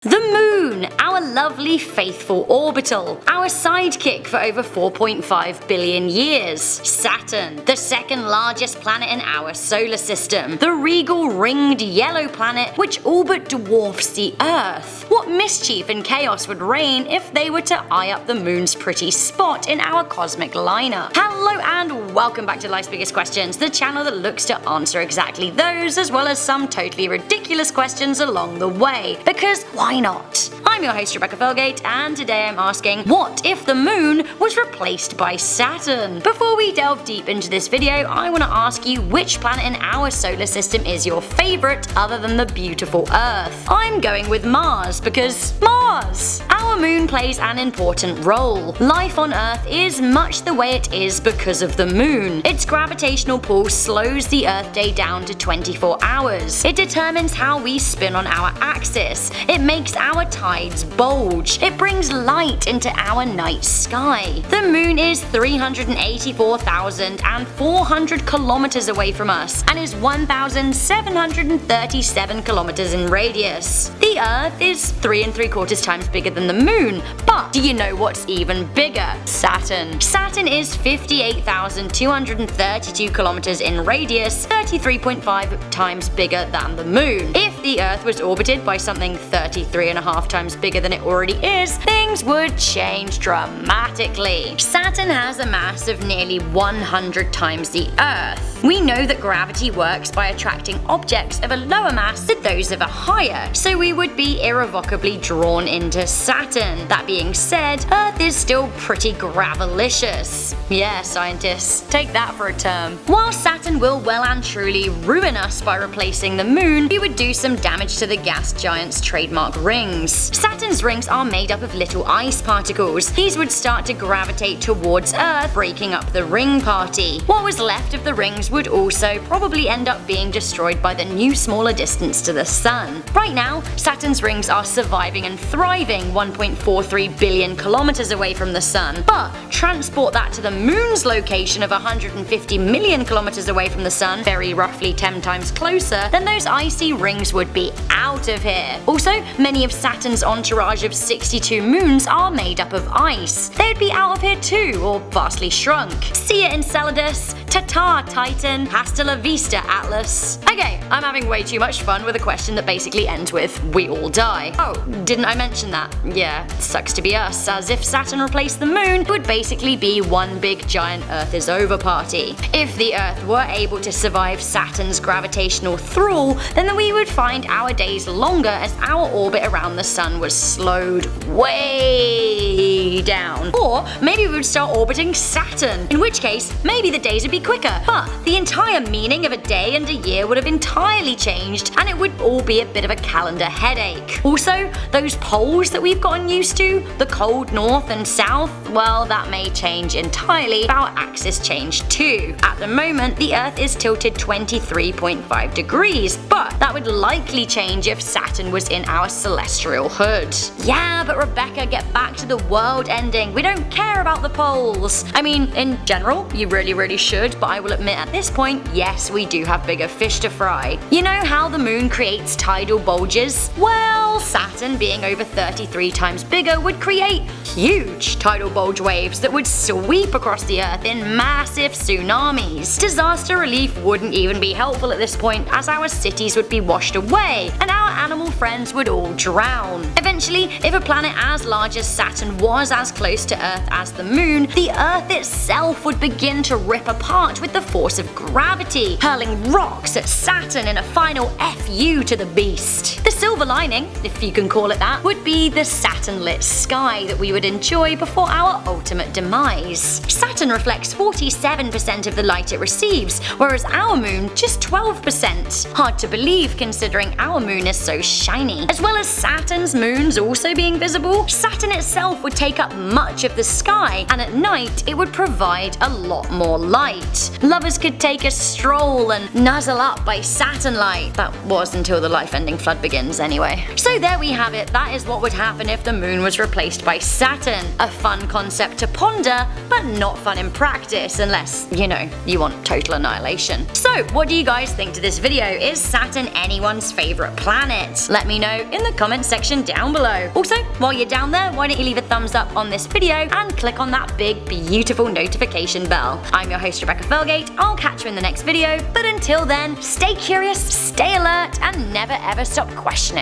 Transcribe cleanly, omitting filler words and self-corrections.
The Moon, our lovely faithful orbital, our sidekick for over 4.5 billion years. Saturn, the second largest planet in our solar system, the regal ringed yellow planet which all but dwarfs the Earth. What mischief and chaos would reign if they were to eye up the Moon's pretty spot in our cosmic lineup? Hello and welcome back to Life's Biggest Questions, the channel that looks to answer exactly those as well as some totally ridiculous questions along the way. Because why not? I'm your host Rebecca Felgate, and today I'm asking, what if the Moon was replaced by Saturn? Before we delve deep into this video, I want to ask you which planet in our solar system is your favourite other than the beautiful Earth. I'm going with Mars because Mars! Our Moon plays an important role. Life on Earth is much the way it is because of the Moon. Its gravitational pull slows the Earth day down to 24 hours. It determines how we spin on our axis. It makes our tides bulge. It brings light into our night sky. The Moon is 384,400 kilometers away from us and is 1,737 kilometers in radius. The Earth is 3 3/4 times bigger than the Moon, but do you know what's even bigger? Saturn. Saturn is 58,232 kilometers in radius, 33.5 times bigger than the Moon. If the Earth was orbited by something 33.5 times bigger than it already is, things would change dramatically. Saturn has a mass of nearly 100 times the Earth. We know that gravity works by attracting objects of a lower mass to those of a higher, so we would be irrevocably drawn into Saturn. That being said, Earth is still pretty gravelicious. Yeah, scientists, take that for a term. While Saturn will well and truly ruin us by replacing the Moon, we would do some damage to the gas giant's trademark rings. Saturn's rings are made up of little ice particles. These would start to gravitate towards Earth, breaking up the ring party. What was left of the rings would also probably end up being destroyed by the new smaller distance to the Sun. Right now, Saturn's rings are surviving and thriving 1.43 billion kilometers away from the Sun, but transport that to the Moon's location of 150 million kilometers away from the Sun, very roughly 10 times closer, then those icy rings would be out of here. Also, many of Saturn's entourage of 62 moons are made up of ice. They'd be out of here too, or vastly shrunk. See ya Enceladus, ta-ta Titan, hasta la vista Atlas. Okay, I'm having way too much fun with a question that basically ends with, we all die. Oh, didn't I mention that? Yeah, sucks to be us, as if Saturn replaced the Moon, it would basically be one big giant Earth is over party. If the Earth were able to survive Saturn's gravitational thrall, then we would find our days longer as our orbit around the Sun was slowed way down. Or maybe we would start orbiting Saturn, in which case maybe the days would be quicker, but the entire meaning of a day and a year would have entirely changed and it would all be a bit of a calendar headache. Also, those poles that we've gotten used to, the cold north and south, well, that may change entirely if our axis changed too. At the moment, the Earth is tilted 23.5 degrees, but that would likely change if Saturn was in our celestial hood. Yeah, but Rebecca, get back to the world ending. We don't care about the poles. I mean, in general, you really should, but I will admit at this point, yes, we do have bigger fish to fry. You know how the Moon creates tidal bulges? Well, Saturn being over 33 times bigger would create huge tidal bulge waves that would sweep across the Earth in massive tsunamis. Disaster relief wouldn't even be helpful at this point, as our cities would be washed away and our animal friends would all drown. Eventually, if a planet as large as Saturn was as close to Earth as the Moon, the Earth itself would begin to rip apart with the force of gravity, hurling rocks at Saturn in a final FU to the beast. The silver lining, if you can call it that, would be the Saturn-lit sky that we would enjoy before our ultimate demise. Saturn reflects 47% of the light it receives, whereas our Moon just 12%. Hard to believe considering our Moon is so shiny. As well as Saturn's moons also being visible, Saturn itself would take up much of the sky, and at night it would provide a lot more light. Lovers could take a stroll and nuzzle up by Saturn light. That was until the life-ending flood begins anyway. anyway. So there we have it, that is what would happen if the moon was replaced by Saturn. A fun concept to ponder, but not fun in practice unless, you know, you want total annihilation. So what do you guys think to this video? Is Saturn anyone's favourite planet? Let me know in the comment section down below. Also, while you're down there, why don't you leave a thumbs up on this video and click on that big beautiful notification bell. I'm your host Rebecca Felgate, I'll catch you in the next video, but until then, stay curious, stay alert, and never ever stop questioning.